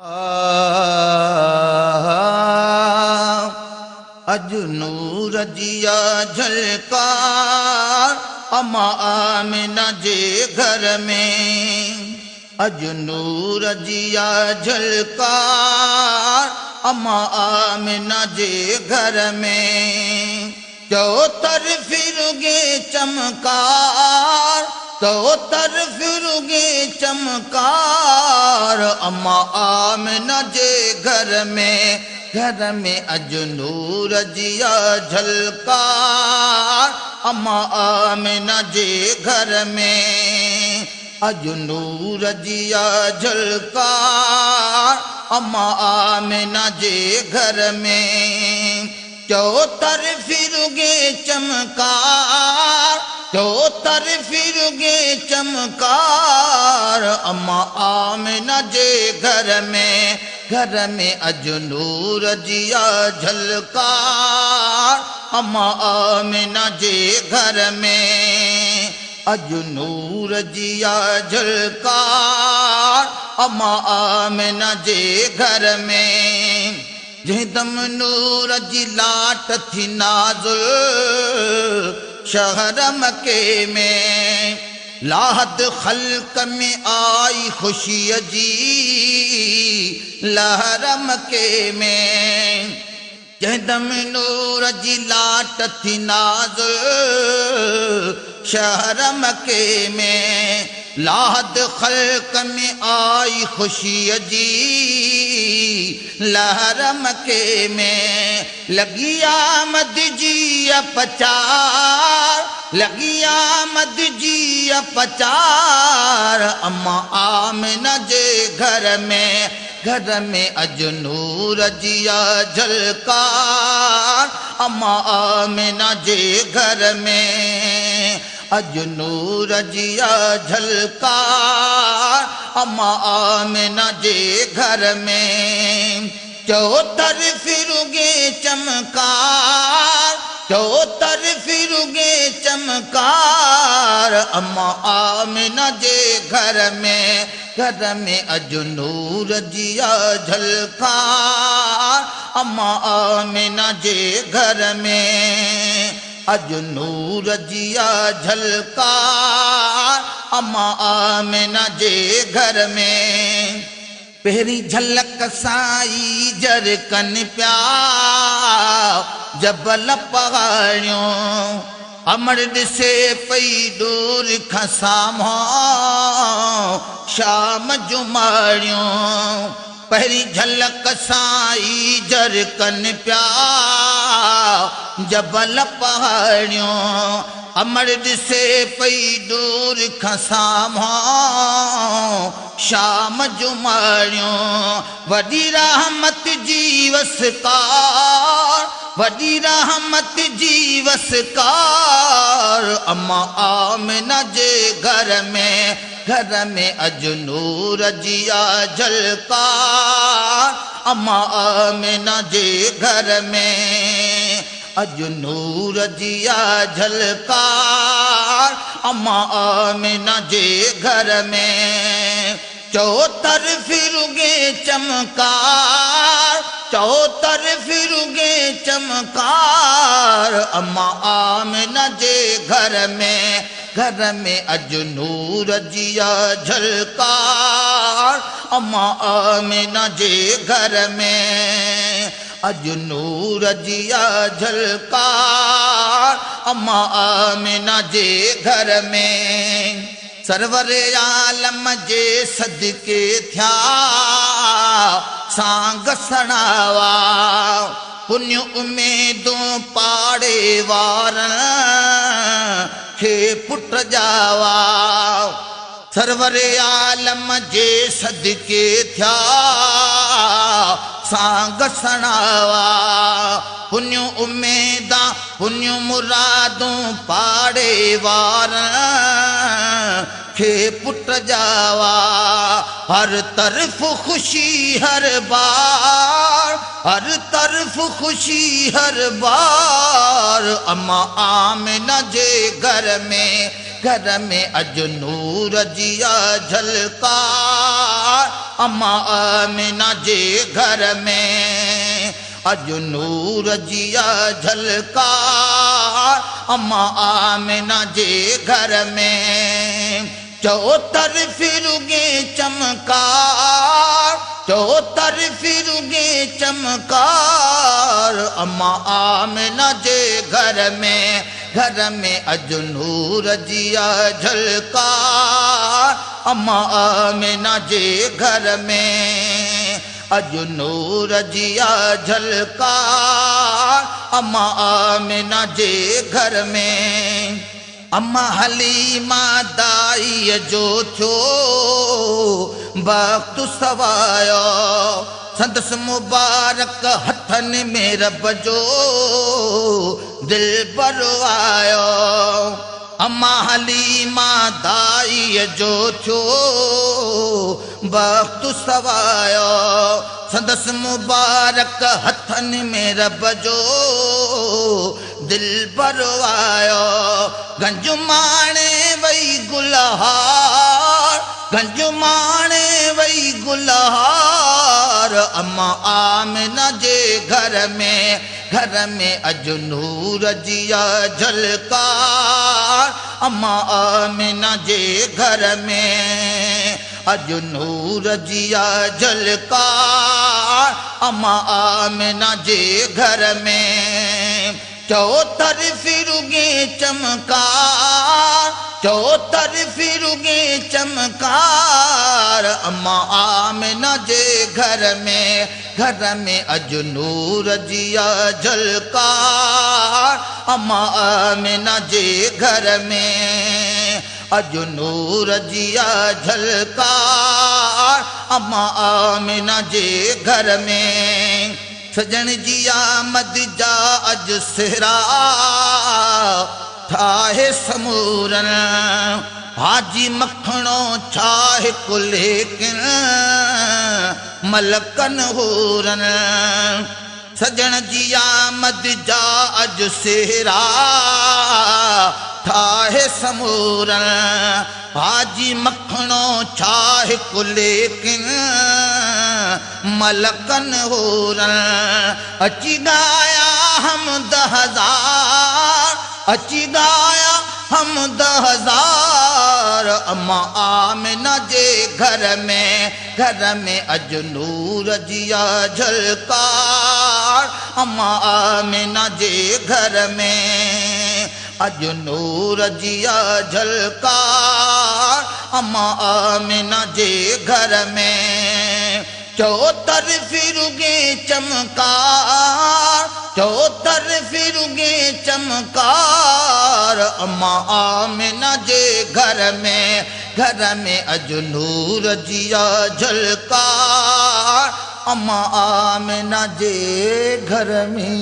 अज नूर जिया झलकार अम्मा आमिना जे घर में। अज नूर जिया झलकार अम्मा आमिना जे घर में। जो तरफ फिरुगे चमकार, तो तरफ फिरुगे चमकार अम्मा आमिना जे घर में। घर में अज नूर जिया झलकार अम्मा आमिना जे घर में। अज नूर जिया झलकार अम्मा आमिना जे घर में। जो तरफ फिरुगे चमकार, जो तरफ फिरुगे चमकार अम्मा आमिना जे घर में। घर में अज नूर जिया झलकार अम्मा आमिना जे घर में। अज नूर जिया झलकार अम्मा आमिना जे घर में। जहिदम नूर जी लाट थी नाज़ुल शहर मके में। लाहद खल्क में आई खुशी जी लहर मके में। जहिदम नूर जी लाट थी नाज़ुल शहर मके में। लाहद खल्क में आई खुशी जी लहर मके में। लगी आमद जी पचार, लगी आमद जी पचार अम्मा आमिना जे घर में। घर में अज नूर जिया झलकार अम्मा आमिना जे घर में। अज नूर जिया झलकार अम्मा आमिना जे घर में। जो तरफ फिरुगे चमकार, जो तरफ फिरुगे चमकार अम्मा आमिना जे घर में। घर में अज नूर जिया झलकार अम्मा आमिना जे घर में। अज नूर जिया झलकार अम्मा आमिना जे घर में। पहरी झलक साई जर कन प्या जबल पहाड़ियों। अमर दिसे पई दूर खां साम्हूं शाम जुमाड़ियों। पहरी झलक साई जर कन प्या जबल पहाड़ियों। अमर दिसे पई दूर खां साम्हूं शाम जुमाड़ियों। वॾी रहमत जी वसकार, वॾी रहमत जी वसकार अम्मा आमिना जे घर में। घर में अज नूर जिया झलकार अम्मा आमिना जे घर में। अज नूर जिया झलकार अम्मा आमिना जे घर में। चो तरफ फिरुगे चमकार, चो तरफ फिरुगे चमकार अम्मा आमिना जे घर में। घर में अज नूर जिया झलकार अम्मा आमिना जे घर में। अज नूर जिया झलकार अम्मा आमिना जे घर में। सरवर आलम जे सदके थिया सांग सणावा। पुण्य उम्मीदों पाड़े वारन खे पुट जावा। सरवर आलम जे सदके थिया सांग सणावा। पुण्य उम्मीदा पुण्य मुरादों पाड़े वारन खे पुट जावा। हर तरफ खुशी हर बार, हर तरफ खुशी हर बार अम्मा आमिना जे घर में। घर में अज नूर जिया झलकार अम्मा आमिना जे घर में अज नूर जिया झलका अम्मा आमिना जे घर में चौतरफ रुगे चमकार चौतरफ रुगे चमकार अम्मा आमिना जे घर में अज नूर जिया झलका अम्मा आमिना जे घर में अज नूर जिया झलका अम्मा आमिना जे घर में अम्मा हलीमा दाई जो थियो वक्त सवायो संदस मुबारक हथन में रब जो दिल बरवायो अम्मा हलीमा दाई जो थियो वक्त सवायो संदस मुबारक हथन में रब जो दिल बरवायो गंज माणे वई गुलहार गंज माणे वई गुलहार अम्मा आमिना जे घर में अज नूर जिया झलका अम्मा आमिना जे घर में अज नूर जिया झलका अम्मा आमिना जे घर में चौतरफ रुगे चमकार चौतरफ रुगे चमकार अम्मा आमिना जे घर में अज नूर जिया झलका अम्मा आमिना जे घर में अज नूर जिया झलका अम्मा आमिना जे घर में सजन जी आमद जा अज सिरा ठाहे समूरन हाजी मखणो छाहे कुलेकिन मलकन हूरन सजन जी आमद जा अज सिरा ठाहे समूरन हाजी मखणो छाहे कुलेकिन मलकन हूरन अची गाया हमद हजार अची गाया हमद हजार अम्मा आमिना जे घर में अज नूर जिया झलका अम्मा आमिना जे घर में अज नूर जिया झलका अम्मा आमिना जे घर में चौतरफ रुगे चमकार चौतरफ रुगे चमकार अम्मा आमिना जे घर में अज नूर जिया झलका अम्मा आमिना जे घर में।